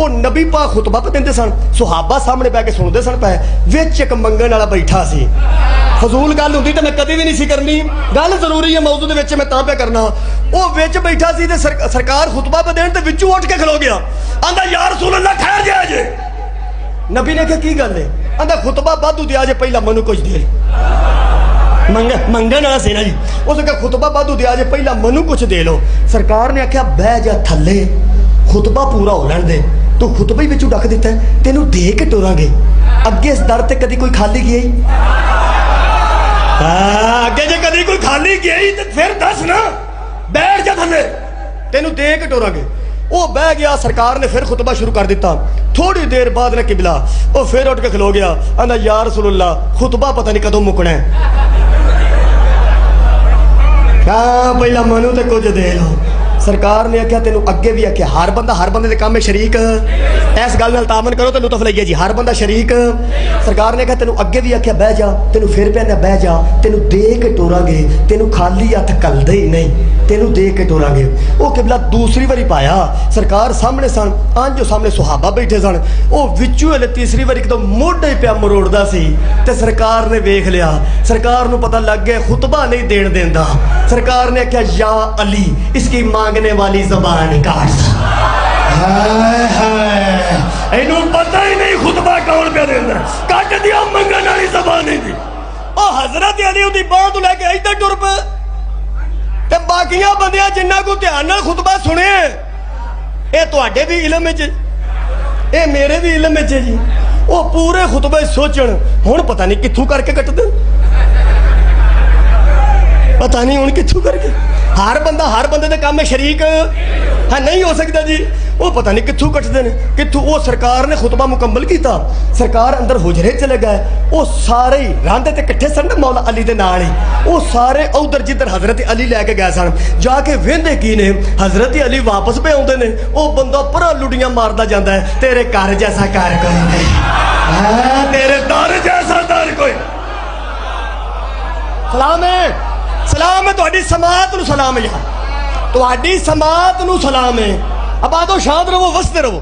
ਉਹ ਨਬੀ ਪਾ ਖੁਤਬਾ ਦਿੰਦੇ ਸਨ, ਸੁਹਾਬਾ ਸਾਹਮਣੇ ਬਹਿ ਕੇ ਸੁਣਦੇ ਸਨ ਪਏ। ਵਿੱਚ ਇੱਕ ਮੰਗਣ ਵਾਲਾ ਬੈਠਾ ਸੀ। ਫਜ਼ੂਲ ਗੱਲ ਹੁੰਦੀ ਤਾਂ ਮੈਂ ਕਦੇ ਵੀ ਨਹੀਂ ਸੀ ਕਰਨੀ, ਗੱਲ ਜ਼ਰੂਰੀ ਹੈ ਮੌਜੂ ਦੇ ਵਿੱਚ, ਮੈਂ ਤਾਂ ਪਿਆ ਕਰਨਾ। ਉਹ ਵਿੱਚ ਬੈਠਾ ਸੀ ਤੇ ਸਰਕਾਰ ਖੁਤਬਾ ਦੇਣ ਤੇ ਵਿੱਚੋਂ ਉੱਠ ਕੇ ਖਲੋ ਗਿਆ। ਆਂਦਾ ਯਾ ਰਸੂਲ ਅੱਲਾਹ ਠਹਿਰ ਜਾ ਜੇ। ਨਬੀ ਨੇ ਕਿਹਾ ਕੀ ਗੱਲ ਹੈ? ਆਂਦਾ ਖੁਤਬਾ ਵਾਧੂ ਦਿਆ ਜੇ, ਪਹਿਲਾਂ ਮੈਨੂੰ ਕੁਝ ਦੇ। ਮੰਗਣ वाला ਸੀ ना जी, उसने कहा खुतबा वाधू दिया जे, पहला मनु कुछ दे लो। सरकार ने आख्या बह जा थले, खुतबा पूरा हो लैण दे, तू खुतबा ही विचों डक दिता है, तेनू दे के टुरांगे। अगे इस दर ते कदी कोई खाली गया ही? अगे जे कदी कोई खाली गया ही तो फिर दस ना, बैठ जा थले, तेनू दे के टुरांगे। वो बह गया, सरकार ने फिर खुतबा शुरू कर दिता। थोड़ी देर बाद ने किबला वो फिर उठ के खलो गया, आंदा या रसूलुल्लाह खुतबा पता नहीं कदों मुकना है। पहला मनु तो कुछ दे लो। सरकार ने आख्या तेन अगे भी आख्या हर बंदे दे काम में शरीक, इस गल नाल तामन करो तो लुत्फ लईए जी, हर बंदा शरीक। सरकार ने आख्या तेन अगे भी आख्या बह जा, तेन फिर कहना बह जा, तेन दे के टोरांगे, तेन खाली हथ घलदे ही नहीं, तेन दे के टोरांगे। वो किबला दूसरी बारी पाया, सरकार सामने सन, अंज जो सामने सुहाबा बैठे सन, वो विचों हले तीसरी बारी तो मोढे पिया मरोड़दा सी ते सरकार ने वेख लिया। सरकार नूं पता लग गया खुतबा नहीं देण देंदा। सरकार ने आख्या या अली इसकी मांगने वाली ज़बान काट। इनू पता ही नहीं खुतबा कौन पे देंदा, कट दिया मंगण वाली ज़बान दी। ओ हज़रत अली उदी बांह तो लेके इधर टुर पे ते बाकियां बंदियां जिन्ना को ध्यान नाल खुतबा सुने, ये तुहाडे भी इलम विच, ये मेरे भी इलम विच जी। वो पूरे खुतबे सोचण हुण पता नहीं कित्थों करके कटदे, पता नहीं हुण कित्थों करके। हर बंदे दे काम में शरीक है नहीं हो सकता जी। वो पता नहीं कित्थों कटदे ने कित्थों। वो सरकार ने खुतबा मुकम्मल किया, सरकार अंदर हुजरे चले गए। वो सारे ही रांदे ते इकट्ठे सन मौला अली दे नाल ही, वो सारे उधर जिधर हजरत अली लैके गए सन, जाके वेंदे की ने हजरत अली वापस पे आउंदे ने। वो बंदा परा लुड़ियां मारदा जांदा है, तेरे घर जैसा घर कोई नहीं, तेरे दर जैसा दर कोई। सलाम है, सलाम है तुहाडी समात नूं, सलाम है यार तुहाडी समात नूं सलाम है। आबादो शाद रहो, वसदे रहो।